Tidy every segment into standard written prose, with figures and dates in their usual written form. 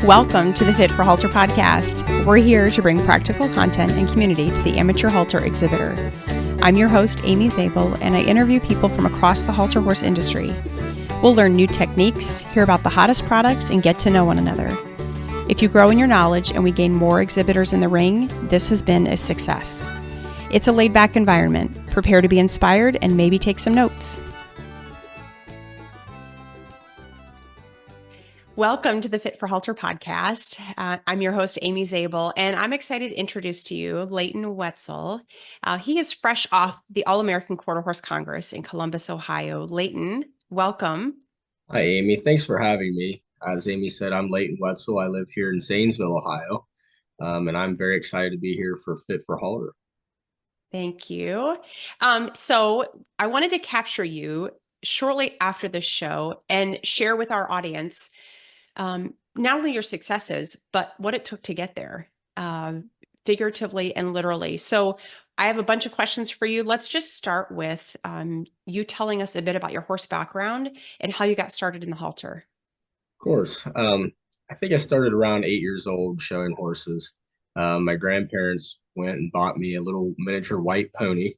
Welcome to the Fit for Halter podcast. We're here to bring practical content and community to the amateur halter exhibitor. I'm your host, Amy Zabel, and I interview people from across the halter horse industry. We'll learn new techniques, hear about the hottest products, and get to know one another. If you grow in your knowledge and we gain more exhibitors in the ring, this has been a success. It's a laid-back environment. Prepare to be inspired and maybe take some notes. Welcome to the Fit for Halter podcast. I'm your host, Amy Zabel, and I'm excited to introduce to you Leighton Wetzel. He is fresh off the All-American Quarter Horse Congress in Columbus, Ohio. Leighton, welcome. Hi, Amy. Thanks for having me. As Amy said, I'm Leighton Wetzel. I live here in Zanesville, Ohio, and I'm very excited to be here for Fit for Halter. Thank you. So I wanted to capture you shortly after the show and share with our audience not only your successes, but what it took to get there, figuratively and literally. So I have a bunch of questions for you. Let's just start with you telling us a bit about your horse background and how you got started in the halter. Of course. I think I started around 8 years old showing horses. My grandparents went and bought me a little miniature white pony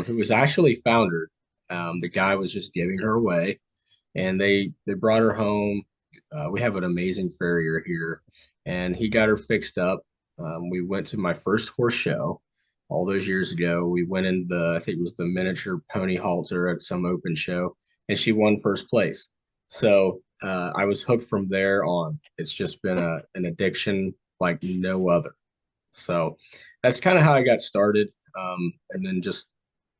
who was actually foundered. The guy was just giving her away, and they brought her home. We have an amazing farrier here, and he got her fixed up. We went to my first horse show all those years ago. We went in I think it was the miniature pony halter at some open show, and she won first place. So I was hooked from there on. It's just been an addiction like no other. So that's kind of how I got started. And then just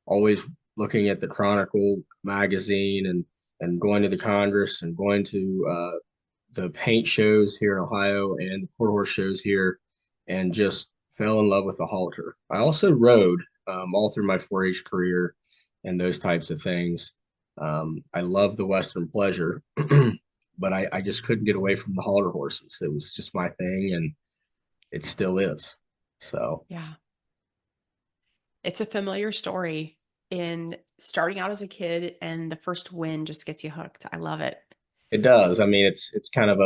always looking at the Chronicle magazine and going to the Congress and going to the paint shows here in Ohio and the quarter horse shows here, and just fell in love with the halter. I also rode all through my 4-H career and those types of things. I love the Western pleasure, but I just couldn't get away from the halter horses. It was just my thing, and it still is. So Yeah. It's a familiar story in starting out as a kid, and the first win just gets you hooked. I love it. it does. I mean, it's kind of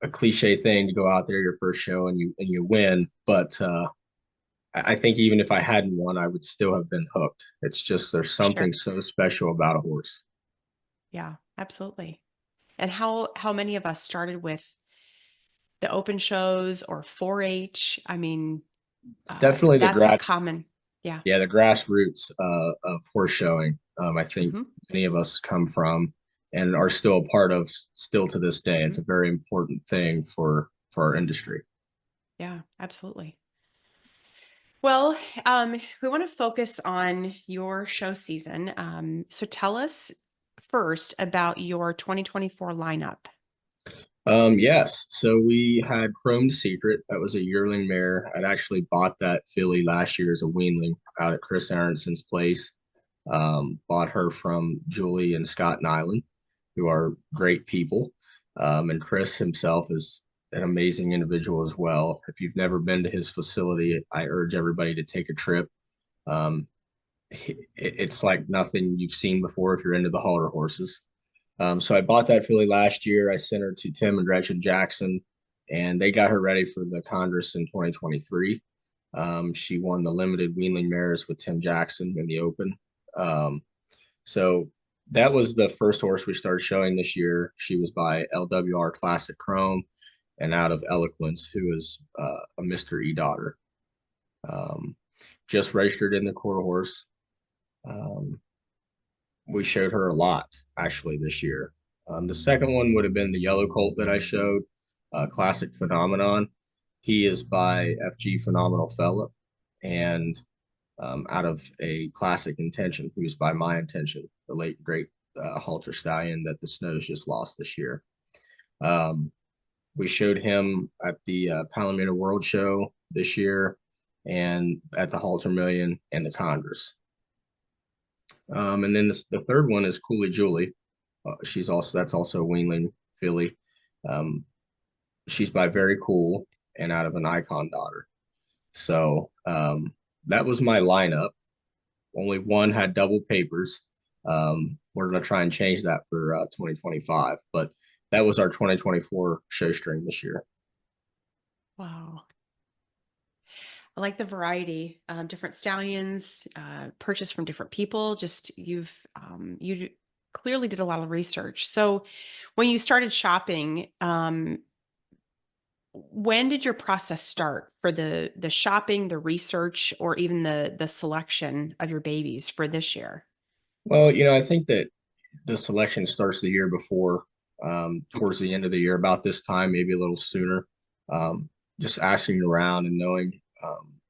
a cliche thing to go out there your first show and you win, but I think even if I hadn't won, I would still have been hooked. It's just there's Sure. something so special about a horse. Yeah, absolutely. And how many of us started with the open shows or 4-H? I mean, Definitely the that's a grass, common, yeah. yeah, the grassroots of horse showing. I think Hmm. many of us come from and are still a part of still to this day. It's a very important thing for our industry. Yeah, absolutely. Well, we want to focus on your show season. So tell us first about your 2024 lineup. Yes. So we had Chromed Secret. That was a yearling mare. I'd actually bought that filly last year as a weanling out at Chris Aronson's place. Bought her from Julie and Scott Nyland, who are great people. And Chris himself is an amazing individual as well. If you've never been to his facility, I urge everybody to take a trip. Um, it's like nothing you've seen before if you're into the halter horses. So I bought that filly last year. I sent her to Tim and Gretchen Jackson, and they got her ready for the Congress in 2023. She won the limited weanling mares with Tim Jackson in the Open. Um, so that was the first horse we started showing this year. She was by LWR Classic Chrome and out of Eloquence, who is a Mr. E daughter. Um, just registered in the quarter horse. Um, we showed her a lot actually this year. The second one would have been the yellow colt that I showed, Classic Phenomenon. He is by FG Phenomenal Fella, and out of a Classic Intention, who's by my intention, the late great halter stallion that the Snows just lost this year. Um, we showed him at the Palomino World Show this year, and at the Halter Million and the Congress. And then the third one is Cooley Julie. That's also a weanling filly. Um, she's by Very Cool and out of an Icon daughter. So that was my lineup. Only one had double papers. We're going to try and change that for 2025, but that was our 2024 show string this year. Wow. I like the variety, different stallions, purchased from different people. Just you clearly did a lot of research. So when you started shopping, when did your process start for the shopping, the research, or even the selection of your babies for this year? Well, I think that the selection starts the year before, towards the end of the year, about this time, maybe a little sooner. Um, just asking around and knowing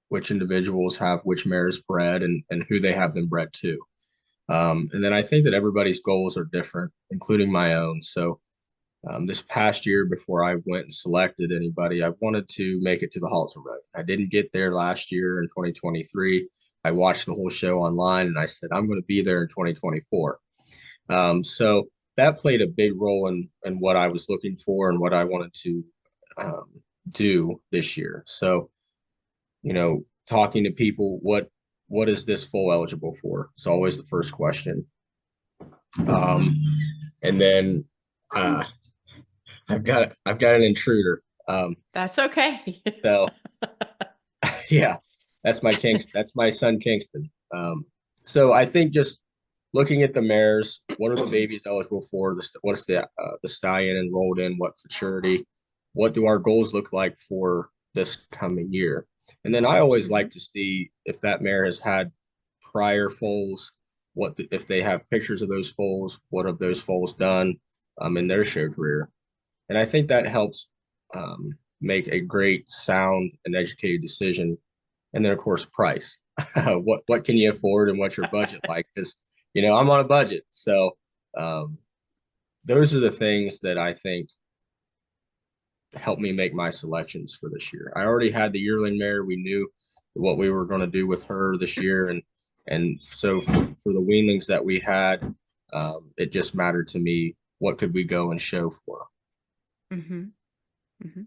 which individuals have which mares bred and who they have them bred to. And then I think that everybody's goals are different, including my own. So this past year, before I went and selected anybody, I wanted to make it to the Halter Road. I didn't get there last year in 2023. I watched the whole show online and I said, I'm going to be there in 2024. So that played a big role in what I was looking for and what I wanted to um, do this year. So, talking to people, what is this foal eligible for? It's always the first question. Um, and then uh, I've got an intruder. That's okay. So yeah, that's my son Kingston. So I think just looking at the mares, what are the babies eligible for? What's the stallion enrolled in? What maturity? What do our goals look like for this coming year? And then I always like to see if that mare has had prior foals. If they have pictures of those foals? What have those foals done in their show career? And I think that helps make a great, sound, and educated decision. And then, of course, price. What can you afford, and what's your budget like? Because I'm on a budget, so um, those are the things that I think helped me make my selections for this year. I already had the yearling mare. We knew what we were going to do with her this year, and so for the weanlings that we had, it just mattered to me what could we go and show for. hmm hmm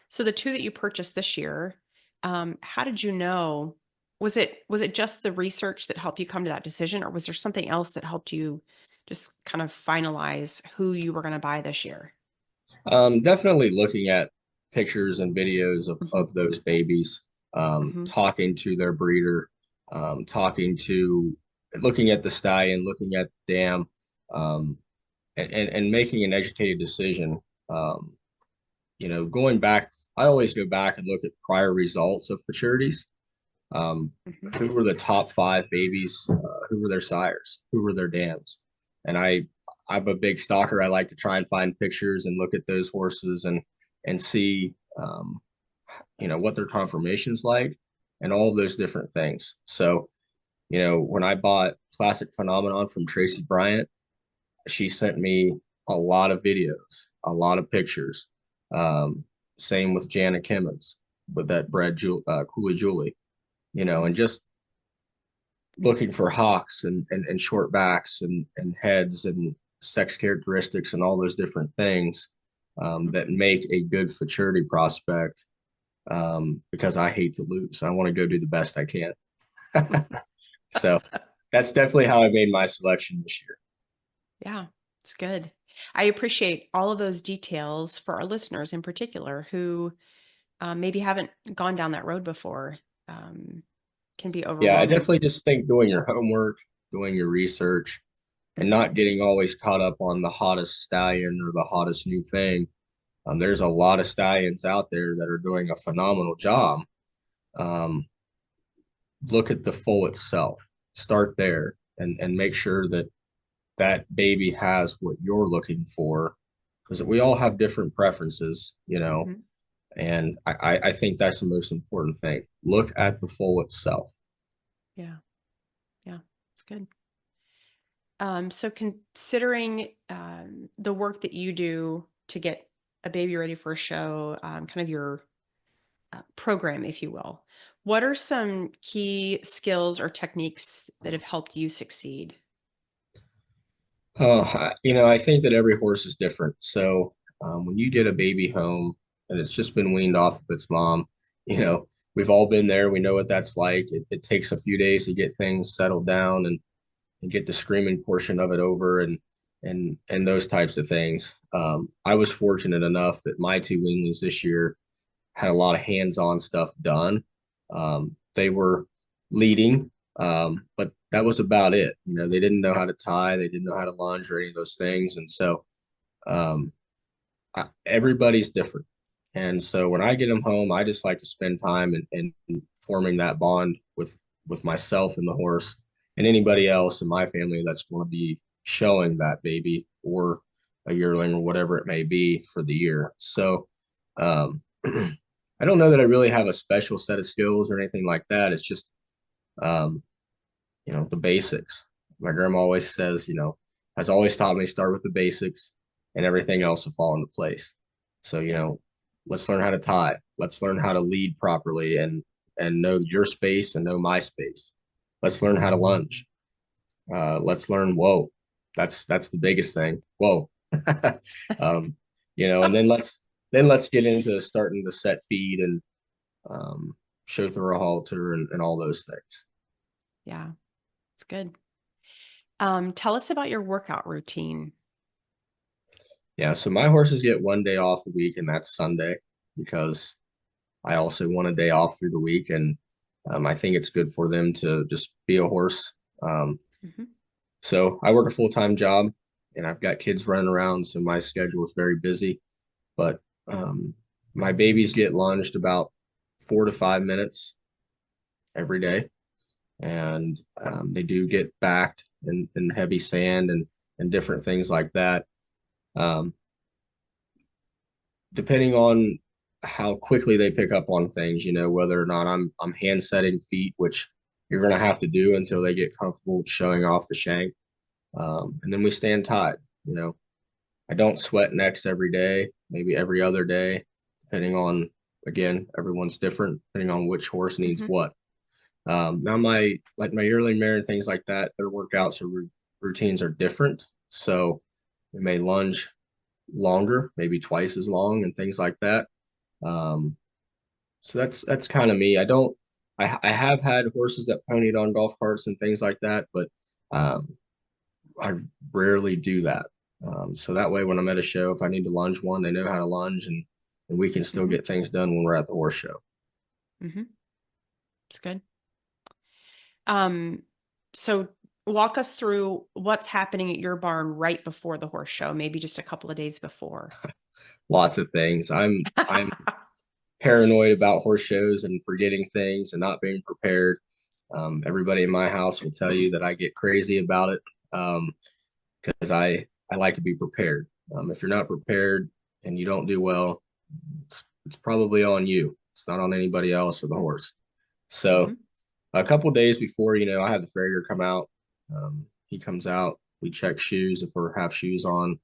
So the two that you purchased this year, how did you know? Was it just the research that helped you come to that decision, or was there something else that helped you just kind of finalize who you were going to buy this year? Definitely looking at pictures and videos of, hmm of those babies, hmm talking to their breeder, looking at the stallion, looking at the dam, um, and making an educated decision. Um, going back, I always go back and look at prior results of futurities. Um, hmm who were the top five babies? Who were their sires? Who were their dams? And I'm a big stalker. I like to try and find pictures and look at those horses and see what their conformation's like and all of those different things. So, when I bought Classic Phenomenon from Tracy Bryant, she sent me a lot of videos, a lot of pictures. Um, Same with Janet Kimmons with that bred Cooley Julie, and just looking for hawks and short backs and heads and sex characteristics and all those different things that make a good futurity prospect, because I hate to lose. I want to go do the best I can. So that's definitely how I made my selection this year. Yeah, it's good. I appreciate all of those details for our listeners in particular who maybe haven't gone down that road before. Um, can be Yeah, I overwhelming. definitely just think doing your homework, doing your research, and hmm not getting always caught up on the hottest stallion or the hottest new thing. There's a lot of stallions out there that are doing a phenomenal job. Um, look at the foal itself. Start there and make sure that that baby has what you're looking for, because we all have different preferences, hmm and I think that's the most important thing. Look at the foal itself. Yeah, yeah, it's good. So considering the work that you do to get a baby ready for a show, kind of your program, if you will, what are some key skills or techniques that have helped you succeed? I think that every horse is different. So when you get a baby home and it's just been weaned off of its mom, you know, we've all been there. We know what that's like. It takes a few days to get things settled down and get the screaming portion of it over. and those types of things. I was fortunate enough that my two weanlings this year had a lot of hands-on stuff done. They were leading, but that was about it. You know, they didn't know how to tie, they didn't know how to lunge or any of those things, and so um, everybody's different. And so when I get them home, I just like to spend time and forming that bond with myself and the horse and anybody else in my family that's going to be showing that baby or a yearling or whatever it may be for the year. So I don't know that I really have a special set of skills or anything like that. It's just um, the basics. My grandma always says, has always taught me start with the basics and everything else will fall into place. So, let's learn how to tie. Let's learn how to lead properly and know your space and know my space. Let's learn how to lunge. Let's learn whoa. That's the biggest thing. Whoa. um, and then let's get into starting to set feed and show through a halter and all those things. Yeah, it's good. Tell us about your workout routine. Yeah, so my horses get one day off a week, and that's Sunday because I also want a day off through the week, and I think it's good for them to just be a horse. Um, Mhm. so I work a full-time job, and I've got kids running around, so my schedule is very busy. But my babies get lunged about 4 to 5 minutes every day, and they do get backed in heavy sand and different things like that. Um, Depending on how quickly they pick up on things, whether or not I'm hand setting feet, which you're going to have to do until they get comfortable showing off the shank. And then we stand tied. I don't sweat necks every day, maybe every other day, depending on, again, everyone's different, depending on which horse needs Mhm. what. Now my yearling mare and things like that, their workouts or routines are different. So we may lunge longer, maybe twice as long and things like that. Um, so that's kind of me. I have had horses that ponied on golf carts and things like that, but um, I rarely do that. So that way, when I'm at a show, if I need to lunge one, they know how to lunge, and we can still Mhm. get things done when we're at the horse show. Mhm. It's good. Um, so walk us through what's happening at your barn right before the horse show, maybe just a couple of days before. Lots of things. I'm paranoid about horse shows and forgetting things and not being prepared. Everybody in my house will tell you that I get crazy about it because I like to be prepared. If you're not prepared and you don't do well, it's probably on you. It's not on anybody else or the horse. So Mhm. a couple days before, I have the farrier come out. He comes out. We check shoes if we're have shoes on.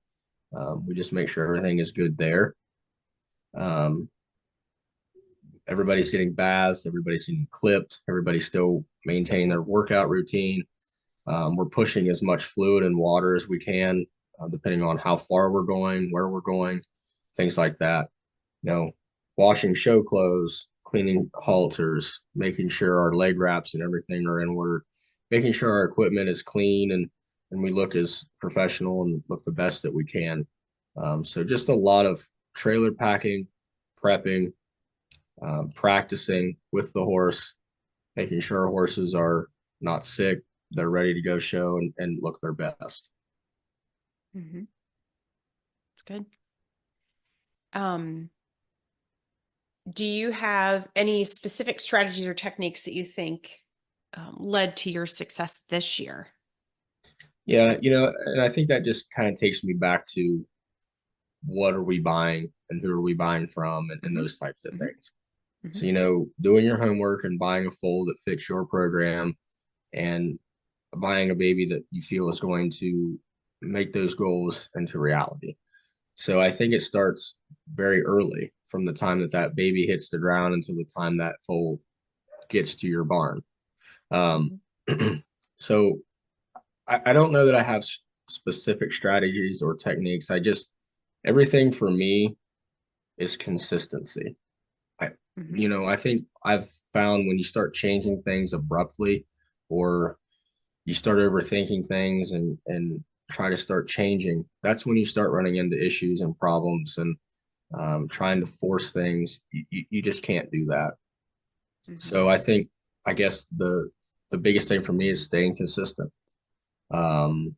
We just make sure everything is good there. Um, Everybody's getting baths. Everybody's getting clipped. Everybody's still maintaining their workout routine. We're pushing as much fluid and water as we can, depending on how far we're going, where we're going, things like that. You know, Washing show clothes, cleaning halters, making sure our leg wraps and everything are in order, making sure our equipment is clean and we look as professional and look the best that we can. So just a lot of trailer packing, prepping, practicing with the horse, making sure our horses are not sick, they're ready to go show and look their best. Mhm. It's good. Um, do you have any specific strategies or techniques that you think led to your success this year? Yeah, and I think that just kind of takes me back to what are we buying and who are we buying from and Mhm. those types of Mhm. things. So, Mhm. doing your homework and buying a foal that fits your program and buying a baby that you feel is going to make those goals into reality. So I think it starts very early from the time that that baby hits the ground until the time that foal gets to your barn. Um, Mhm. so I don't know that I have specific strategies or techniques. Everything for me is consistency. I, Mhm. I think I've found when you start changing things abruptly or you start overthinking things and try to start changing, that's when you start running into issues and problems and trying to force things. You just can't do that. Hmm. So I guess the biggest thing for me is staying consistent, um,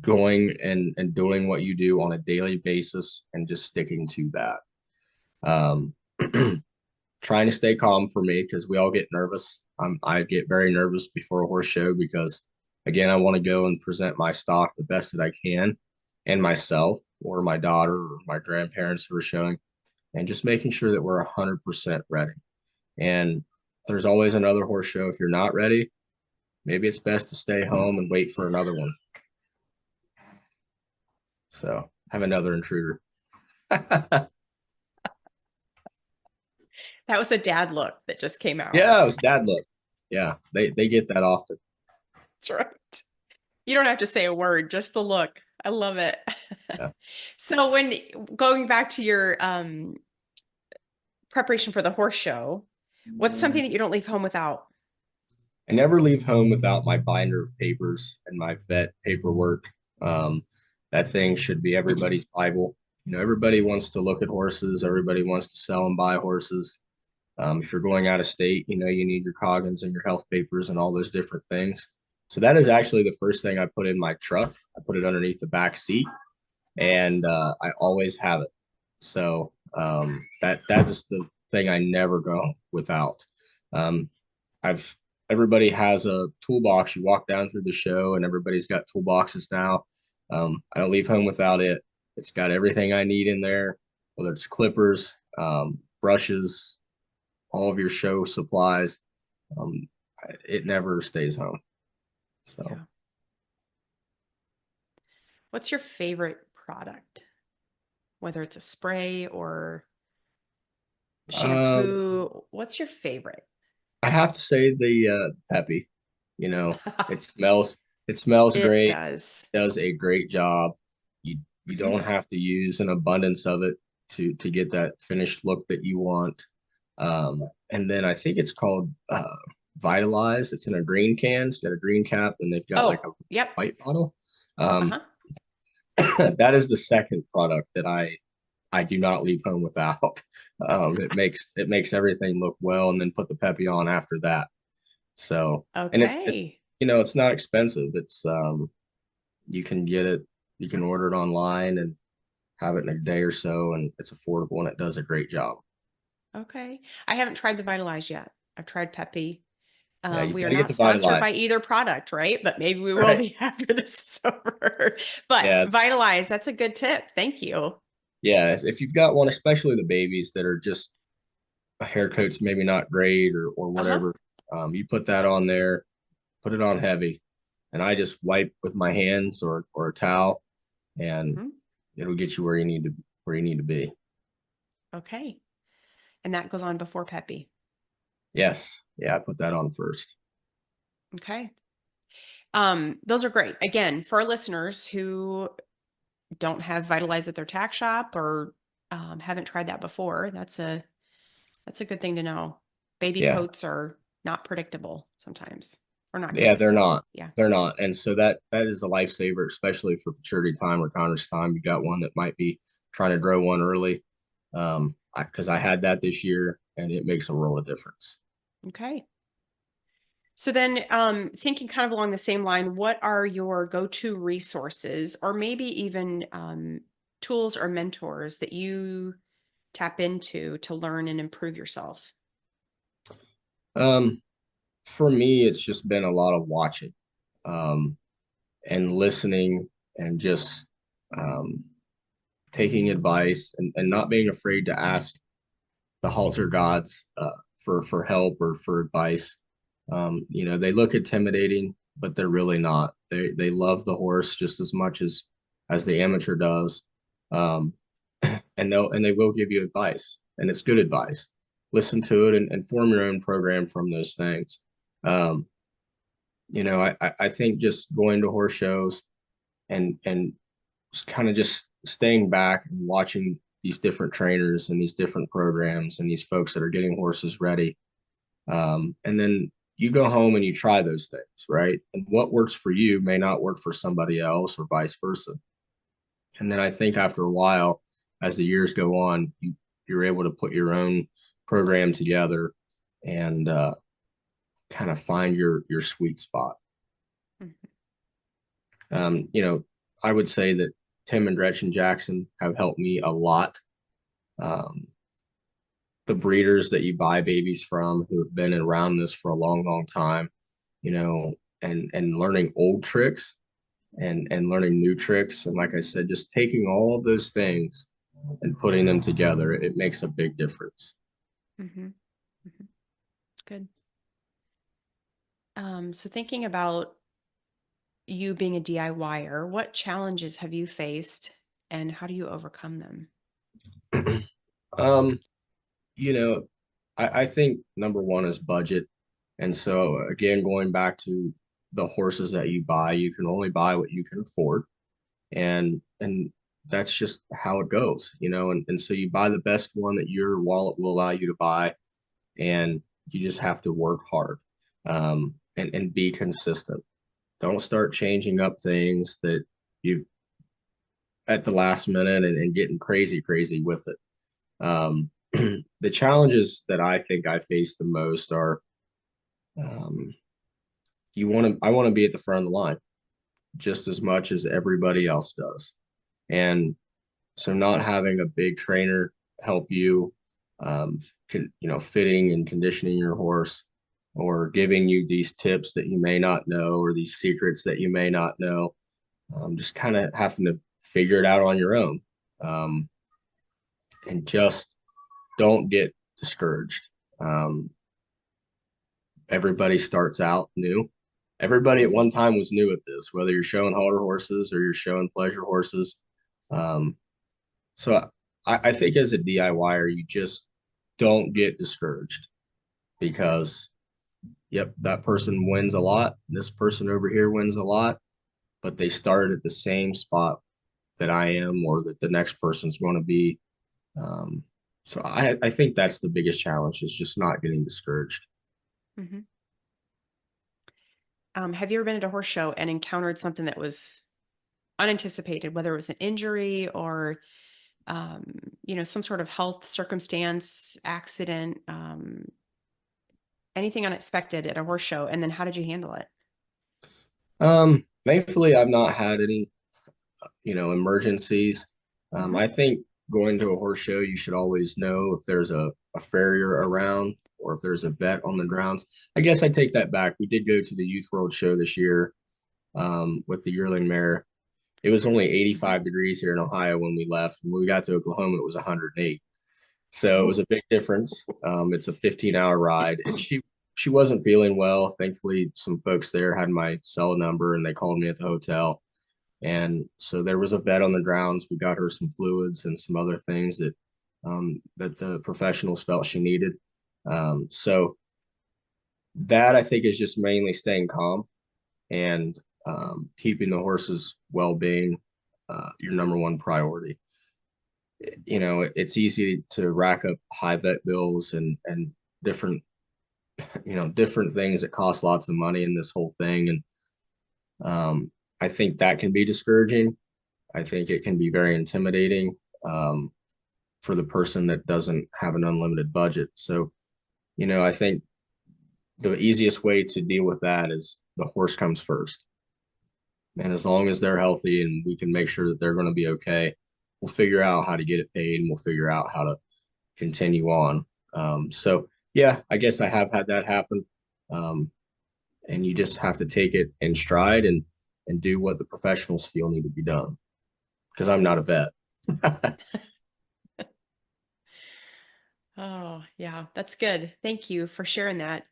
going and doing what you do on a daily basis and just sticking to that. Um, trying to stay calm for me because we all get nervous. I get very nervous before a horse show because, again, I want to go and present my stock the best that I can, and myself or my daughter or my grandparents who are showing, and just making sure that we're 100% ready. And there's always another horse show. If you're not ready, maybe it's best to stay home and wait for another one. So have another intruder. That was a dad look that just came out. Yeah, it was dad look. Yeah, they get that often. That's right. You don't have to say a word, just the look. I love it. Yeah. So when going back to your preparation for the horse show, what's something that you don't leave home without? I never leave home without my binder of papers and my vet paperwork. Um, that thing should be everybody's Bible. Everybody wants to look at horses. Everybody wants to sell and buy horses. If you're going out of state, you need your Coggins and your health papers and all those different things. So that is actually the first thing I put in my truck. I put it underneath the back seat, and I always have it. So that is the thing I never go without. Um, I've Everybody has a toolbox. You walk down through the show, and everybody's got toolboxes now. I don't leave home without it. It's got everything I need in there, whether it's clippers, brushes, all of your show supplies. Um, it never stays home. So, Yeah. What's your favorite product? Whether it's a spray or um, shampoo, what's your favorite? I have to say the Peppy. You know, it smells it smells It great. does. Does a great job. You don't have to use an abundance of it to get that finished look that you want. And then I think it's called Vitalize. It's in a green can. It's got a green cap, and they've got like a Oh, yep. white bottle. Um, Uh-huh. that is the second product that I do not leave home without. It makes everything look well, and then put the Peppy on after that. So, and it's Okay. it's not expensive. It's you can get it, you can order it online and have it in a day or so, and it's affordable and it does a great job. Okay. I haven't tried the Vitalize yet. I've tried Peppy. Yeah, you've We got are to get not the sponsored Vitalize. by either product, right? But maybe we will Right. be after this is over. But Yeah, Vitalize, that's a good tip. Thank you. yeah. If you've got one, especially the babies that are just a haircoat's maybe not great or Uh-huh. whatever, you put that on there, put it on heavy, and I just wipe with my hands or a towel, and Hmm. it'll get you where you need to be. Okay. And that goes on before Peppy. Yes, yeah, I put that on first. Okay. Those are great. Again, for our listeners who don't have Vitalize at their tack shop or haven't tried that before, that's a good thing to know. Baby Yeah, coats are not predictable sometimes or not yeah, they're consistent. not. Yeah. They're not. And so that is a lifesaver, especially for futurity time or Congress time. You got one that might be trying to grow one early. Because I had that this year and it makes a world of difference. Okay. So then, thinking kind of along the same line, what are your go-to resources or maybe even tools or mentors that you tap into to learn and improve yourself? Um, for me, it's just been a lot of watching, um, and listening and just um, taking advice and not being afraid to ask the halter gods for help or for advice. They look intimidating, but they're really not. They love the horse just as much as the amateur does, um, and they will give you advice, and it's good advice. Listen to it and form your own program from those things. Um, I think just going to horse shows and kind of just staying back and watching these different trainers and these different programs and these folks that are getting horses ready. And then you go home and you try those things, right? And what works for you may not work for somebody else or vice versa. And then I think after a while, as the years go on, you're able to put your own program together and kind of find your sweet spot. Mhm. You know, I would say that Tim and Gretchen Jackson have helped me a lot. Um, the breeders that you buy babies from who have been around this for a long, long time, you know, and learning old tricks and learning new tricks. And like I said, just taking all of those things and putting them together, it makes a big difference. Mhm. Mhm. Good. So thinking about you being a DIYer, what challenges have you faced and how do you overcome them? um, you know, I think number one is budget. And so again, going back to the horses that you buy, you can only buy what you can afford. And that's just how it goes, you know, and so you buy the best one that your wallet will allow you to buy, and you just have to work hard, and be consistent. Don't start changing up things that you at the last minute and getting crazy with it. The challenges that I think I face the most are, um, I want to be at the front of the line just as much as everybody else does. And so not having a big trainer help you, fitting and conditioning your horse, or giving you these tips that you may not know, or these secrets that you may not know, just kind of having to figure it out on your own, um, and just don't get discouraged. Um, Everybody starts out new. Everybody at one time was new at this, whether you're showing halter horses or you're showing pleasure horses. Um, So I think as a DIYer, you just don't get discouraged because, yep, that person wins a lot. This person over here wins a lot, but they started at the same spot that I am or that the next person's going to be. Um, so I think that's the biggest challenge is just not getting discouraged. Mhm. Have you ever been at a horse show and encountered something that was unanticipated, whether it was an injury or, some sort of health circumstance, accident, anything unexpected at a horse show? And then how did you handle it? Thankfully, I've not had any, emergencies. Hmm. I think going to a horse show, you should always know if there's a farrier around or if there's a vet on the grounds. I guess I take that back. We did go to the Youth World Show this year, with the yearling mare. It was only 85 degrees here in Ohio when we left. When we got to Oklahoma, it was 108. So it was Oh. a big difference. It's a 15-hour ride, and she wasn't feeling well. Thankfully, some folks there had my cell number, and they called me at the hotel. And so there was a vet on the grounds. We got her some fluids and some other things that the professionals felt she needed. So that I think is just mainly staying calm and, keeping the horse's well-being, your number one priority. You know, it's easy to rack up high vet bills and different, different things that cost lots of money in this whole thing. And I think that can be discouraging. I think it can be very intimidating, um, for the person that doesn't have an unlimited budget. So, I think the easiest way to deal with that is the horse comes first. And as long as they're healthy and we can make sure that they're going to be okay, we'll figure out how to get it paid and we'll figure out how to continue on. So, yeah, I guess I have had that happen. Um, and you just have to take it in stride and do what the professionals feel need to be done because I'm not a vet. Oh, yeah, that's good. Thank you for sharing that.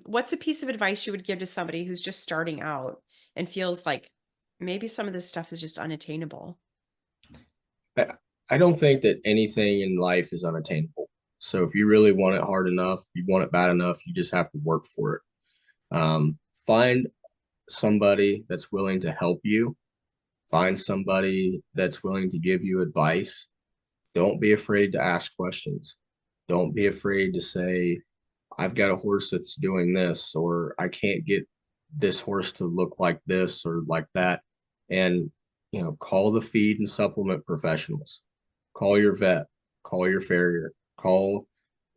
What's a piece of advice you would give to somebody who's just starting out and feels like maybe some of this stuff is just unattainable? I, I don't think that anything in life is unattainable. So if you really want it hard enough, you want it bad enough, you just have to work for it. Find somebody that's willing to help you. Find somebody that's willing to give you advice. Don't be afraid to ask questions. Don't be afraid to say, I've got a horse that's doing this, or I can't get this horse to look like this or like that. And, call the feed and supplement professionals, call your vet, call your farrier, call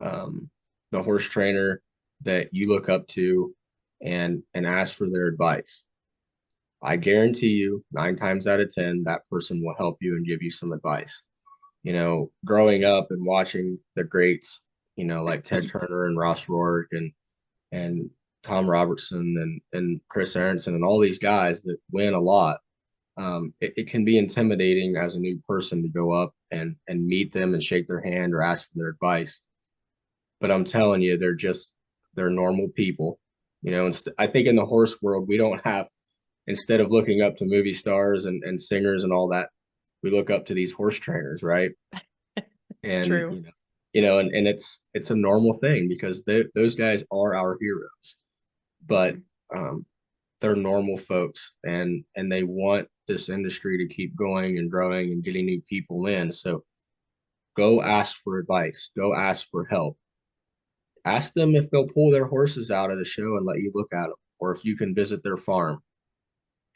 um, the horse trainer that you look up to and ask for their advice. I guarantee you, 9 times out of 10, that person will help you and give you some advice. Growing up and watching the greats, like Ted Turner and Ross Rourke and Tom Robertson and Chris Aronson and all these guys that win a lot. It can be intimidating as a new person to go up and meet them and shake their hand or ask for their advice. But I'm telling you, they're normal people. I think in the horse world, we don't have, instead of looking up to movie stars and singers and all that, we look up to these horse trainers, right? It's And true. and it's a normal thing because those guys are our heroes, but Mhm. they're normal folks and they want this industry to keep going and growing and getting new people in. So go ask for advice, go ask for help, ask them if they'll pull their horses out at a show and let you look at them, or if you can visit their farm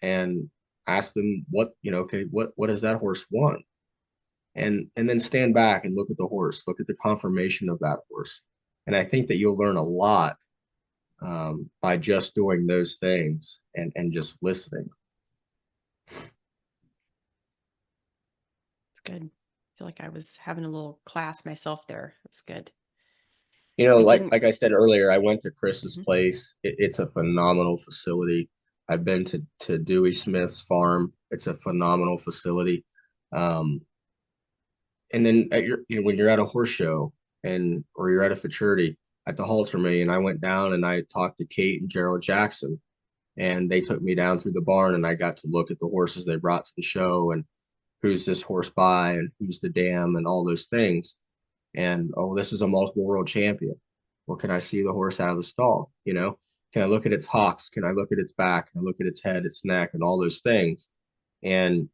and ask them okay, what does that horse want, and then stand back and look at the horse, look at the conformation of that horse. And I think that you'll learn a lot by just doing those things and just listening. It's good. I feel like I was having a little class myself there. It was good. I Like didn't. I said earlier, I went to Chris's Mhm. place. It's a phenomenal facility. I've been to Dewey Smith's farm. It's a phenomenal facility. Um, and then when you're at a horse show or you're at a futurity at the Halter meeting, I went down and I talked to Kate and Gerald Jackson, and they took me down through the barn and I got to look at the horses they brought to the show and who's this horse by and who's the dam and all those things. And oh, this is a multiple world champion. Well, can I see the horse out of the stall? Can I look at its hocks? Can I look at its back? Can I look at its head, its neck, and all those things? And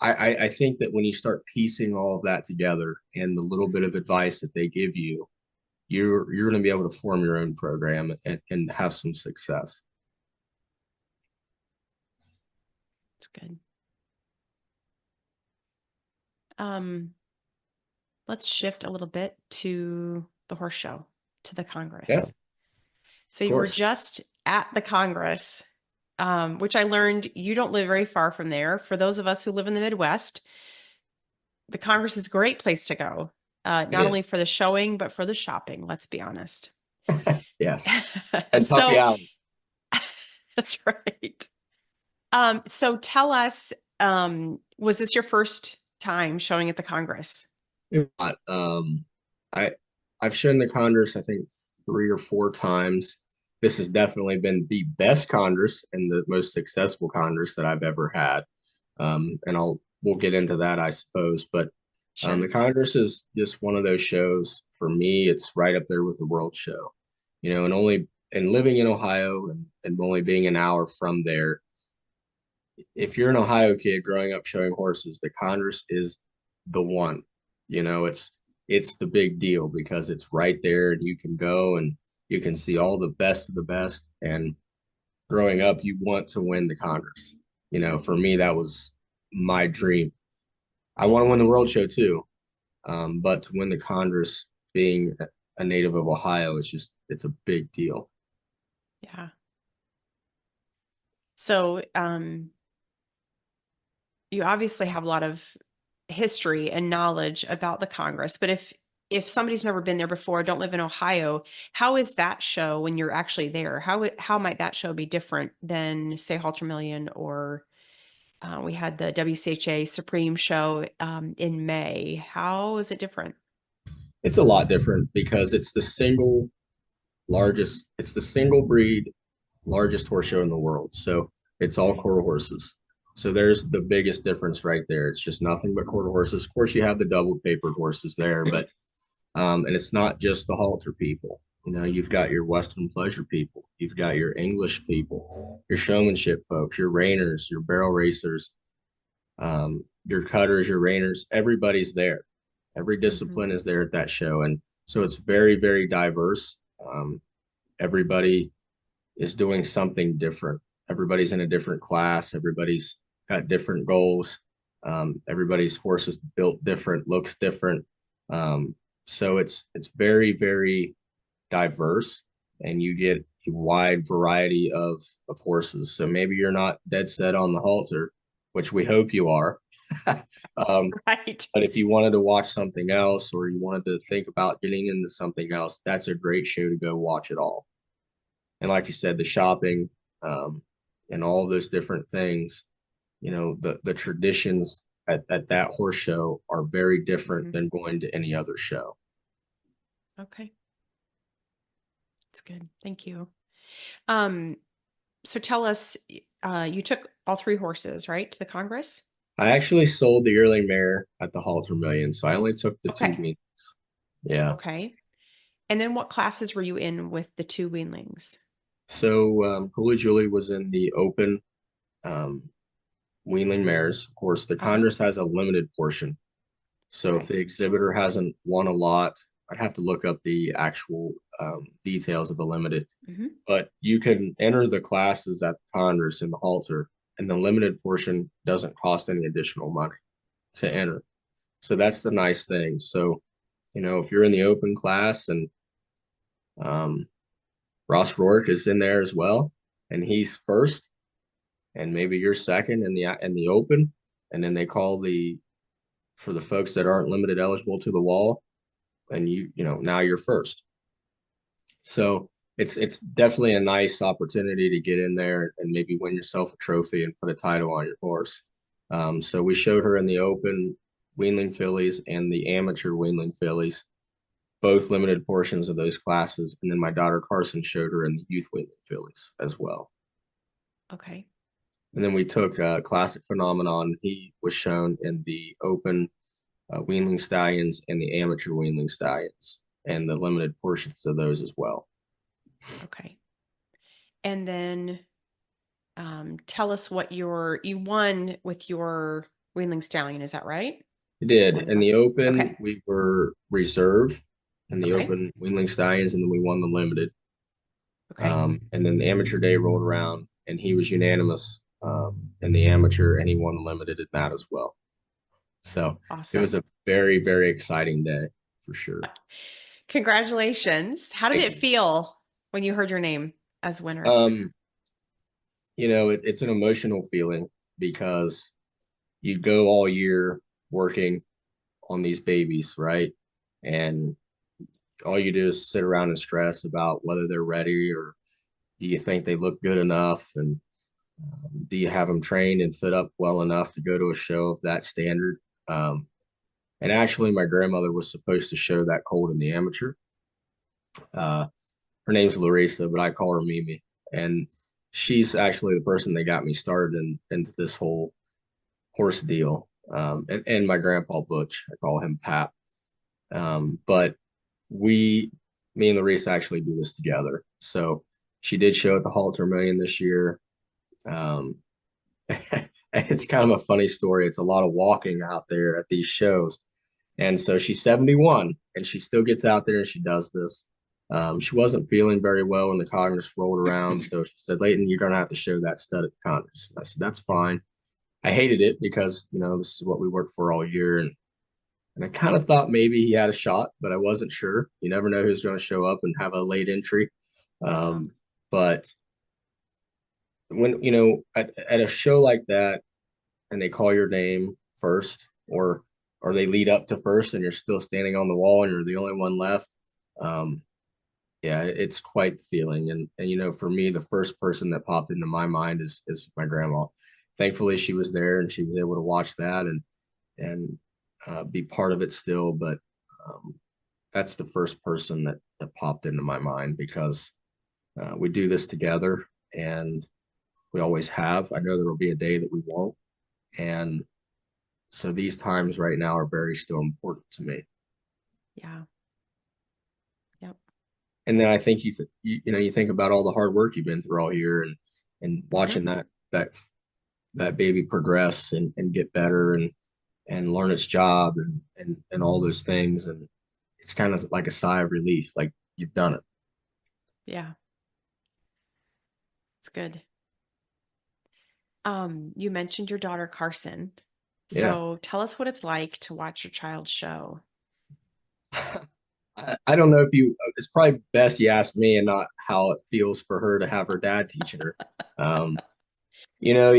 I think that when you start piecing all of that together and the little bit of advice that they give you, you're going to be able to form your own program and have some success. It's good. Um, let's shift a little bit to the horse show, to the Yeah, Congress. of So you were course. just at the Congress, which I learned you don't live very far from there. For those of us who live in the Midwest, the Congress is a great place to go, It not is. only for the showing, but for the shopping, let's be honest. Yes. Kentucky So Alley. that's right. So tell us, was this your first time showing at the Congress? Not. I I've shown the Congress, I think, 3 or 4 times. This has definitely been the best Congress and the most successful Congress that I've ever had. And we'll get into that, I suppose. But Sure. the Congress is just one of those shows. For me, it's right up there with the World Show. And living in Ohio and only being an hour from there, if you're an Ohio kid growing up showing horses, the Congress is the one. It's the big deal because it's right there and you can go and you can see all the best of the best. And growing up, you want to win the Congress. For me, that was my dream. I want to win the World Show too, but to win the Congress, being a native of Ohio, it's a big deal. Yeah. So, you obviously have a lot of history and knowledge about the Congress, but if somebody's never been there before, don't live in Ohio, how is that show when you're actually there? How might that show be different than say Halter Million or we had the WCHA Supreme show in May? How is it different? It's a lot different because it's the single breed largest horse show in the world. So it's all Okay. quarter horses. So there's the biggest difference right there. It's just nothing but quarter horses. Of course, you have the double papered horses there, but and it's not just the halter people. You've got your Western pleasure people, you've got your English people, your showmanship folks, your reiners, your barrel racers, your cutters, your reiners. Everybody's there. Every Mm-hmm. discipline is there at that show, and So it's very, very diverse. Everybody is doing something different. Everybody's in a different class. Everybody's got different goals. Everybody's horse is built different, looks different. So it's very, very diverse, and you get a wide variety of horses. So maybe you're not dead set on the halter, which we hope you are. Right. But if you wanted to watch something else, or you wanted to think about getting into something else, that's a great show to go watch it all. And like you said, the shopping, um, and all of those different things, the traditions at that horse show are very different Mhm. than going to any other show. Okay. That's good. Thank you. Um, so tell us, you took all three horses, right, to the Congress? I actually sold the yearling mare at the Halter Million, so I only took the two Okay. meetings. Yeah. Okay. And then what classes were you in with the two weanlings? So Cooley Julie was in the open um, weanling mares. Of course, the Uh-huh. Congress has a limited portion. So if Okay. the exhibitor hasn't won a lot, I'd have to look up the actual details of the limited. Hmm. But you can enter the classes at the Congress in the halter, and the limited portion doesn't cost any additional money to enter. So that's the nice thing. So, if you're in the open class and um, Ross Rourke is in there as well, and he's first, and maybe you're second in the open, and then they call the for the folks that aren't limited eligible to the wall, and now you're first. So it's definitely a nice opportunity to get in there and maybe win yourself a trophy and put a title on your horse. So we showed her in the open weanling fillies and the amateur weanling fillies, both limited portions of those classes. And then my daughter Karsynn showed her in the youth weanling fillies as well. Okay. And then we took Classic Phenomenon. He was shown in the open weanling stallions and the amateur weanling stallions and the limited portions of those as well. Okay. And then tell us what you won with your weanling stallion. Is that right? We did. Or the In class? the open, Okay. we were reserve in the Okay. open weanling stallions, and then we won the limited. Okay. And then the amateur day rolled around, and he was unanimous in the amateur, and he won the limited in that as well. So it was Awesome. a very, very exciting day for sure. Congratulations. How did Thank it you. feel when you heard your name as winner? Um, it's an emotional feeling because you go all year working on these babies, right? And all you do is sit around and stress about whether they're ready, or do you think they look good enough, and do you have them trained and fit up well enough to go to a show of that standard? Um, and actually, my grandmother was supposed to show that colt in the amateur. Uh, Her name's Larissa, but I call her Mimi, and she's actually the person that got me started into this whole horse deal. And my grandpa Butch, I call him Pap. But we, me and Larissa actually do this together. So she did show at the Halter Million this year. Um, it's kind of a funny story. It's a lot of walking out there at these shows. And so she's 71 and she still gets out there and she does this. She wasn't feeling very well when the Congress rolled around. So she said, Leighton, you're going to have to show that stud at the Congress. And I said, that's fine. I hated it because, this is what we worked for all year. And I kind of thought maybe he had a shot, but I wasn't sure. You never know who's going to show up and have a late entry. Yeah. But when, at a show like that and they call your name first, or they lead up to first and you're still standing on the wall and you're the only one left. Um, yeah, it's quite the feeling. And for me, the first person that popped into my mind is my grandma. Thankfully, she was there and she was able to watch that and be part of it still. But um, that's the first person that popped into my mind because we do this together and we always have. I know there will be a day that we won't. And so these times right now are very still important to me. Yeah. Yep. And then I think you think about all the hard work you've been through all year and Hmm. watching that baby progress and get better and learn its job and all those things. And it's kind of like a sigh of relief, like you've done it. Yeah, it's good. You mentioned your daughter Karsynn. Yeah. So tell us what it's like to watch your child show. I don't know if you, it's probably best you ask me and not how it feels for her to have her dad teaching her. Um, you know,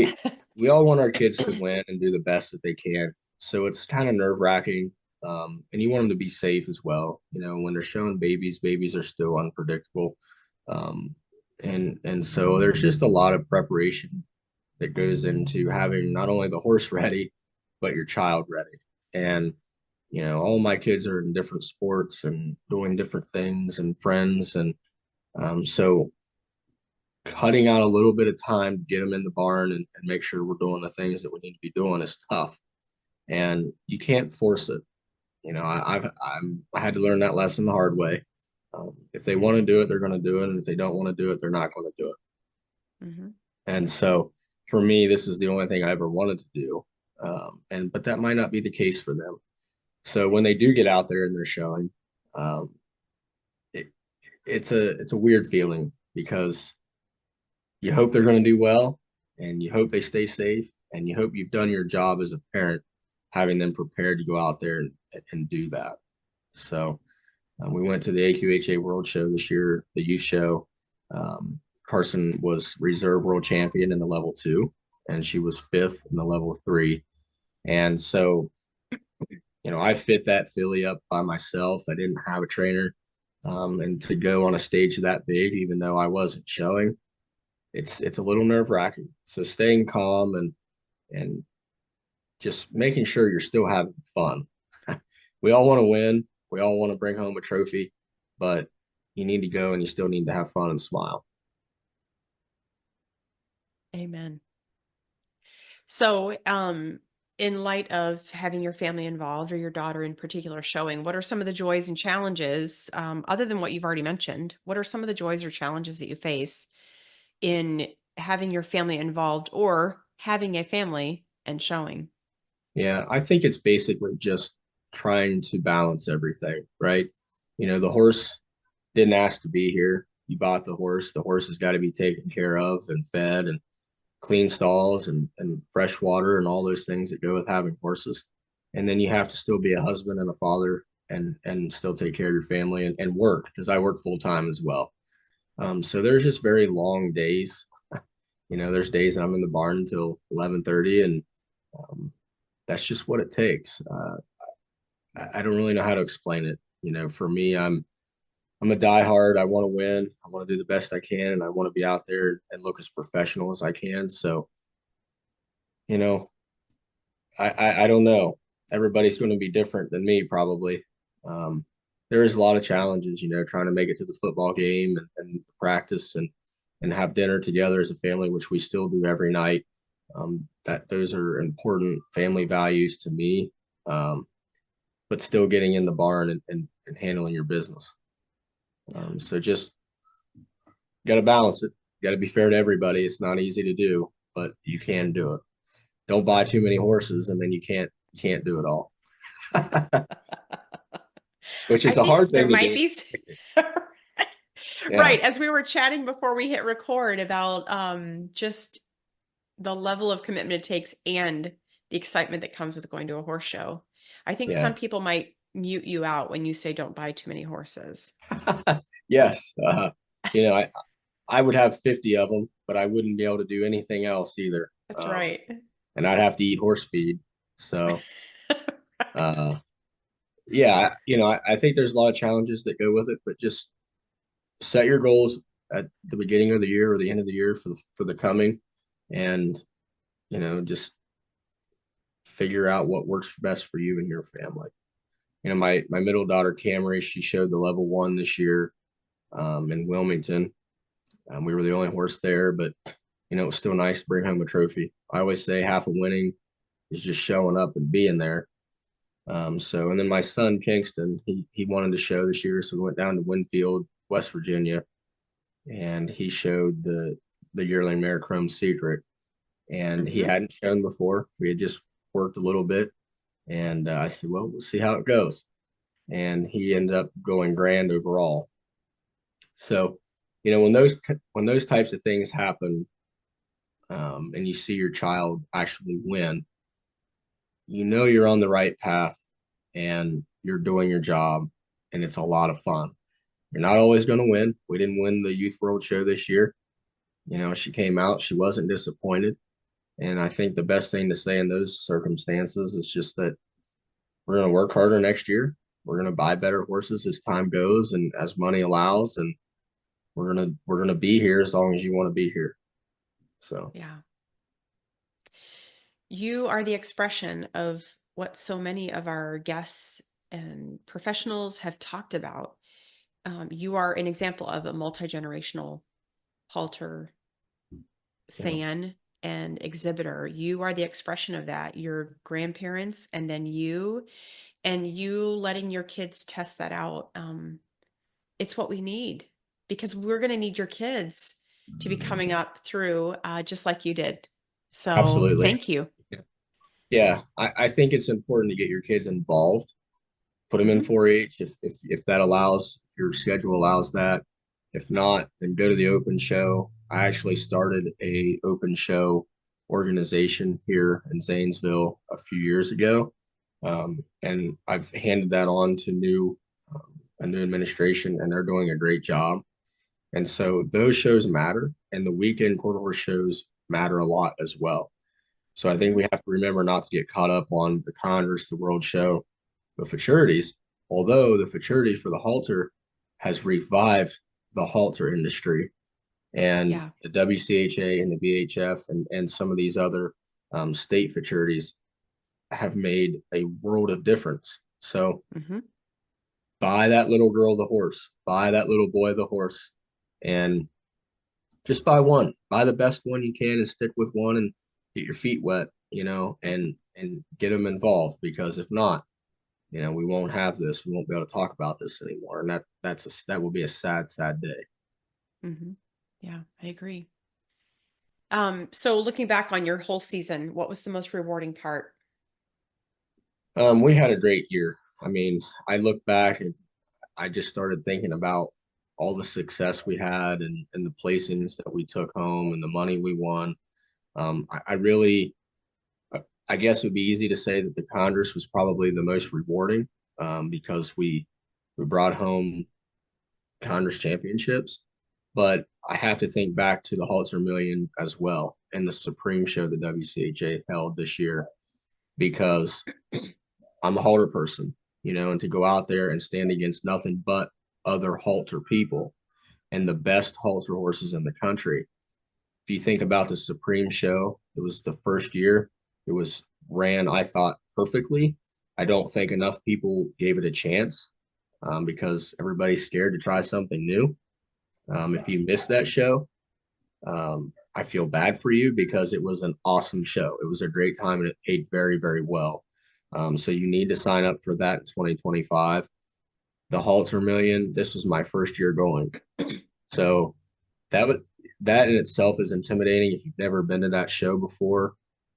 we all want our kids to win and do the best that they can. So it's kind of nerve-wracking. And you want them to be safe as well. You know, when they're showing babies, babies are still unpredictable. Um, and so there's just a lot of preparation that goes into having not only the horse ready, but your child ready. And all my kids are in different sports and doing different things and friends, and so cutting out a little bit of time to get them in the barn and make sure we're doing the things that we need to be doing is tough, and you can't force it. I had to learn that lesson the hard way. If they want to do it, they're going to do it, and if they don't want to do it, they're not going to do it. Hmm. And so for me, this is the only thing I ever wanted to do. And but that might not be the case for them. So when they do get out there and they're showing, um, it, it's a weird feeling because you hope they're going to do well, and you hope they stay safe, and you hope you've done your job as a parent, having them prepared to go out there and do that. So we went to the AQHA World Show this year, the youth show. Karsynn was reserve world champion in the level two, and she was fifth in the level three. And so, I fit that filly up by myself. I didn't have a trainer. And to go on a stage that big, even though I wasn't showing, it's a little nerve wracking. So staying calm and just making sure you're still having fun. We all want to win. We all want to bring home a trophy, but you need to go and you still need to have fun and smile. Amen. So, in light of having your family involved or your daughter in particular showing, what are some of the joys and challenges, other than what you've already mentioned? What are some of the joys or challenges that you face in having your family involved or having a family and showing? Yeah, I think it's basically just trying to balance everything, right? The horse didn't ask to be here. You bought the horse. The horse has got to be taken care of and fed and clean stalls and fresh water and all those things that go with having horses. And then you have to still be a husband and a father and still take care of your family and work because I work full time as well. So there's just very long days. There's days I'm in the barn until 11:30, and um, that's just what it takes. I don't really know how to explain it. For me, I'm a diehard. I want to win. I want to do the best I can, and I want to be out there and look as professional as I can. So, you know, I don't know. Everybody's going to be different than me, probably. Um, there is a lot of challenges, trying to make it to the football game and practice and have dinner together as a family, which we still do every night. That those are important family values to me. But still getting in the barn and handling your business. Yeah. So just got to balance it. Got to be fair to everybody. It's not easy to do, but you can do it. Don't buy too many horses, and then you can't do it all, which I is a think hard there thing to might do. be Yeah, right as we were chatting before we hit record about just the level of commitment it takes and the excitement that comes with going to a horse show. I think yeah, some people might mute you out when you say don't buy too many horses. yes. I would have 50 of them, but I wouldn't be able to do anything else either. That's right. And I'd have to eat horse feed. So, uh, yeah, I think there's a lot of challenges that go with it, but just set your goals at the beginning of the year or the end of the year for the coming, and just figure out what works best for you and your family. My middle daughter Camry, she showed the level one this year in Wilmington. We were the only horse there, but it was still nice to bring home a trophy. I always say half of winning is just showing up and being there. And then my son Kingston, he wanted to show this year, so we went down to Winfield, West Virginia, and he showed the yearling mare Chrome Secret, and he Hmm. hadn't shown before. We had just worked a little bit, and I said, well, we'll see how it goes. and he ended up going grand overall. So, when those types of things happen, and you see your child actually win, you're on the right path and you're doing your job, and it's a lot of fun. You're not always going to win. We didn't win the Youth World Show this year. She came out, she wasn't disappointed. And I think the best thing to say in those circumstances is just that we're going to work harder next year. We're going to buy better horses as time goes and as money allows, and we're gonna be here as long as you want to be here. So Yeah. You are the expression of what so many of our guests and professionals have talked about. You are an example of a multi-generational halter yeah, fan and exhibitor. You are the expression of that. Your grandparents and then you letting your kids test that out. It's what we need because we're going to need your kids to be coming up through just like you did. So absolutely. thank you. Yeah, yeah. I think it's important to get your kids involved. Put them in Hmm. 4-H if that allows, if your schedule allows that. If not, then go to the open show. I actually started a open show organization here in Zanesville a few years ago, and I've handed that on to a new administration, and they're doing a great job. And so those shows matter, and the weekend quarter horse shows matter a lot as well. So I think Hmm. we have to remember not to get caught up on the Congress, the World Show, the futurities, although the futurity for the halter has revived the halter industry, and Yeah. the WCHA and the BHF and some of these other state futurities have made a world of difference. So Hmm. buy that little girl the horse, buy that little boy the horse, and just buy one. Buy the best one you can and stick with one and get your feet wet, and get them involved, because if not, we won't have this. We won't be able to talk about this anymore. And that will be a sad, sad day. Hmm. Yeah, I agree. So looking back on your whole season, what was the most rewarding part? We had a great year. I mean, I look back and I just started thinking about all the success we had and the placings that we took home and the money we won. I really, I guess it would be easy to say that the Congress was probably the most rewarding, because we brought home Congress championships. But I have to think back to the Halter Million as well and the Supreme Show that WCHA held this year, because I'm a halter person, and to go out there and stand against nothing but other halter people and the best halter horses in the country. If you think about the Supreme Show, it was the first year. It was ran, I thought, perfectly. I don't think enough people gave it a chance, because everybody's scared to try something new. If you missed that show, I feel bad for you, because it was an awesome show. It was a great time and it paid very, very well. So you need to sign up for that in 2025. The Halter Million, this was my first year going. So that would that in itself is intimidating if you've never been to that show before.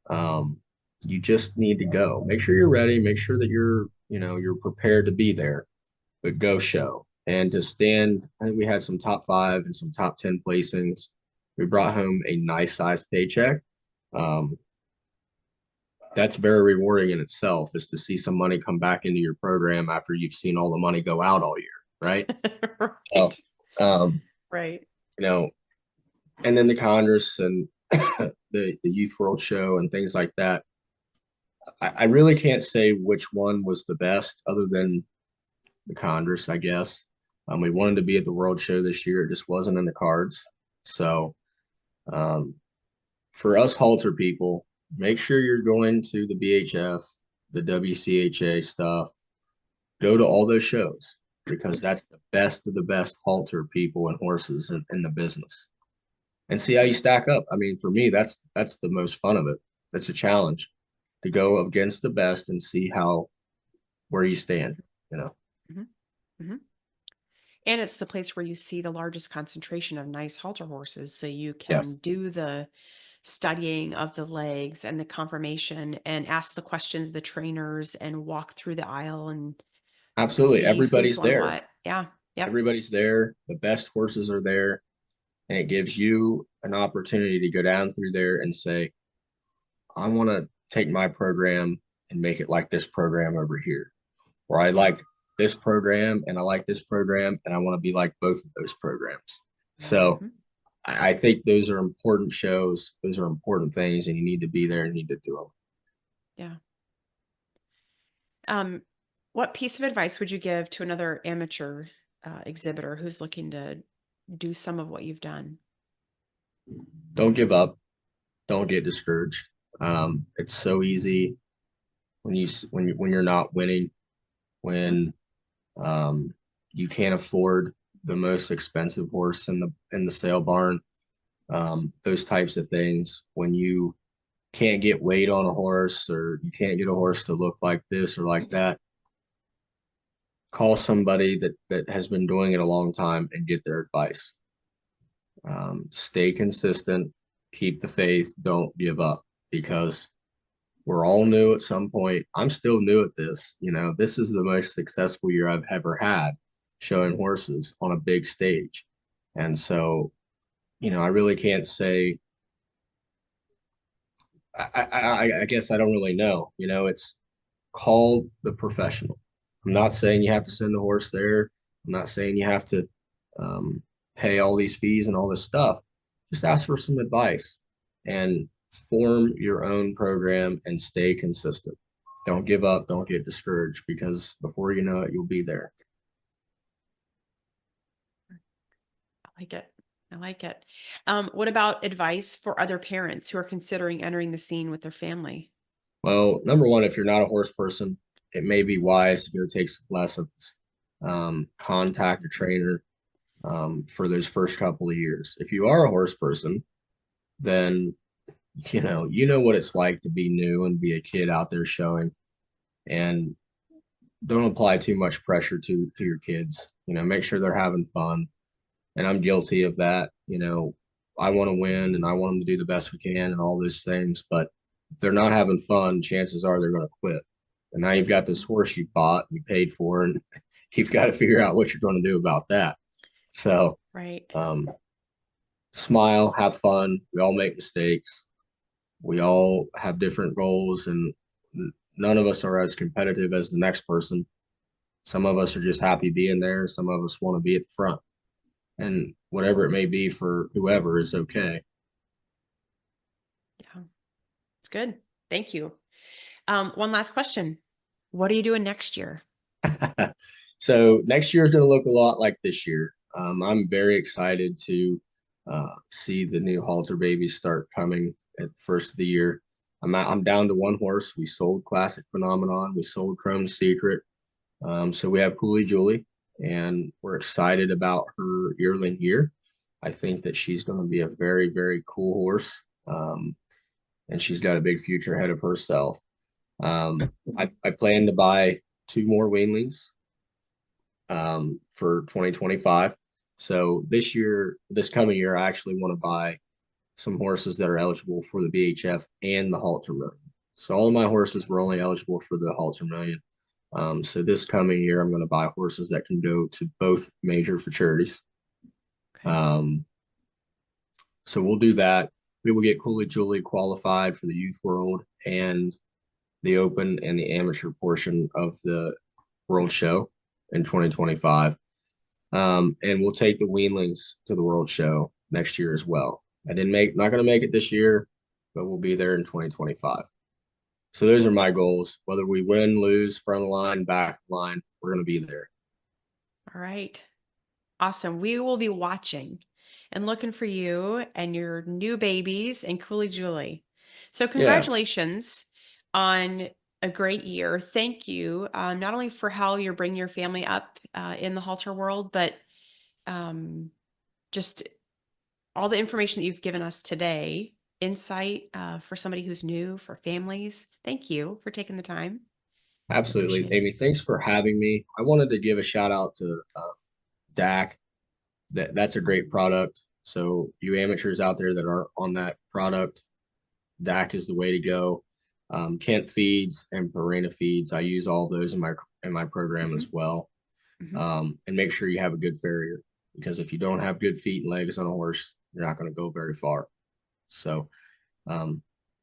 Um, you just need to go. Make sure you're ready. Make sure that you're prepared to be there, but go show. And to stand, I think we had some top 5 and some top 10 placings. We brought home a nice sized paycheck. Um, that's very rewarding in itself, is to see some money come back into your program after you've seen all the money go out all year, right? So, Right. um, Right. you know, and then the Congress and the Youth World Show and things like that. I really can't say which one was the best, other than the Congress, I guess. We wanted to be at the World Show this year. It just wasn't in the cards. So, um, for us halter people, make sure you're going to the BHF, the WCHA stuff. Go to all those shows, because that's the best of the best halter people and horses in the business, and see how you stack up. I mean, for me, that's the most fun of it. That's a challenge, to go against the best and see how where you stand. You know. Hmm. Hmm. And it's the place where you see the largest concentration of nice halter horses. So you can Yes. do the studying of the legs and the conformation and ask the questions of the trainers and walk through the aisle and Absolutely. see who's Everybody's won there. what. Yeah. Yep. Everybody's there. The best horses are there. And it gives you an opportunity to go down through there and say, I want to take my program and make it like this program over here. Or I Yeah. like this program and I like this program and I want to be like both of those programs. So Hmm. I think those are important shows. Those are important things, and you need to be there and need to do them. Yeah. Um, what piece of advice would you give to another amateur exhibitor who's looking to do some of what you've done? Don't give up. Don't get discouraged. It's so easy when you're not winning, Mhm. when um, you can't afford the most expensive horse in the sale barn. Those types of things. When you can't get weight on a horse, or you can't get a horse to look like this or like that, call somebody that has been doing it a long time and get their advice. Stay consistent, keep the faith, don't give up, because we're all new at some point. I'm still new at this. This is the most successful year I've ever had showing horses on a big stage. And so, I really can't say, I guess I don't really know. It's call the professional. I'm not saying you have to send a horse there. I'm not saying you have to um, pay all these fees and all this stuff. Just ask for some advice and form your own program and stay consistent. Don't give up. Don't get discouraged, because before you know it, you'll be there. I like it. I like it. What about advice for other parents who are considering entering the scene with their family? Well, number one, if you're not a horse person, it may be wise to go take some lessons. Contact a trainer for those first couple of years. If you are a horse person, then you know what it's like to be new and be a kid out there showing, and don't apply too much pressure to your kids. Make sure they're having fun. And I'm guilty of that. I want to win and I want them to do the best we can and all those things, but if they're not having fun, chances are they're going to quit. And now you've got this horse you bought, you paid for, and you've got to figure out what you're going to do about that. So Right. um, smile, have fun. We all make mistakes. We all have different goals, and none of us are as competitive as the next person. Some of us are just happy being there. Some of us want to be at the front, and whatever it may be for whoever is okay. Yeah. It's good. Thank you. One last question. What are you doing next year? So next year is going to look a lot like this year. I'm very excited to see the new halter babies start coming at the first of the year. I'm down to one horse. We sold Classic Phenomenon. We sold Chrome Secret. So we have Cooley Julie, and we're excited about her yearling year. I think that she's going to be a very, very cool horse, and she's got a big future ahead of herself. I plan to buy two more weanlings for 2025. So this coming year, I actually want to buy some horses that are eligible for the BHF and the Halter Million. So all of my horses were only eligible for the Halter Million. So this coming year, I'm going to buy horses that can go to both major futurities. Okay. Um, so we'll do that. We will get Cooley Julie qualified for the youth world and the open and the amateur portion of the world show in 2025. And we'll take the weanlings to the world show next year as well. Not going to make it this year, but we'll be there in 2025. So those are my goals. Whether we win, lose, front of the line, back of the line, we're going to be there. All right. Awesome. We will be watching and looking for you and your new babies and Cooley Julie. So, Yes, congratulations on a great year. Thank you, not only for how you're bringing your family up in the halter world, but um, just all the information that you've given us today, insight for somebody who's new, for families. Thank you for taking the time. I absolutely. appreciate it. Amy, thanks for having me. I wanted to give a shout out to DAC. That's a great product. So you amateurs out there that are on that product, DAC is the way to go. Kent feeds and Purina feeds. I use all of those in my in my program as well. Mm-hmm. And make sure you have a good farrier, because if you don't have good feet and legs on a horse, you're not going to go very far. So, um,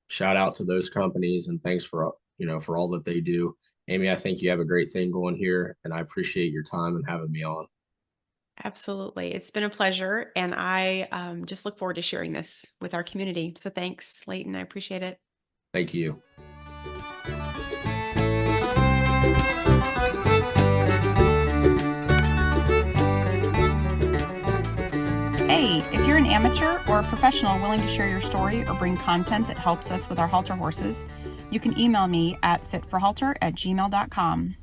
shout out to those companies, and thanks for for all that they do. Amy, I think you have a great thing going here, and I appreciate your time and having me on. Absolutely. It's been a pleasure. And I just look forward to sharing this with our community. So thanks, Leighton. I appreciate it. Thank you. Hey, if you're an amateur or a professional willing to share your story or bring content that helps us with our halter horses, you can email me at fitforhalter@gmail.com.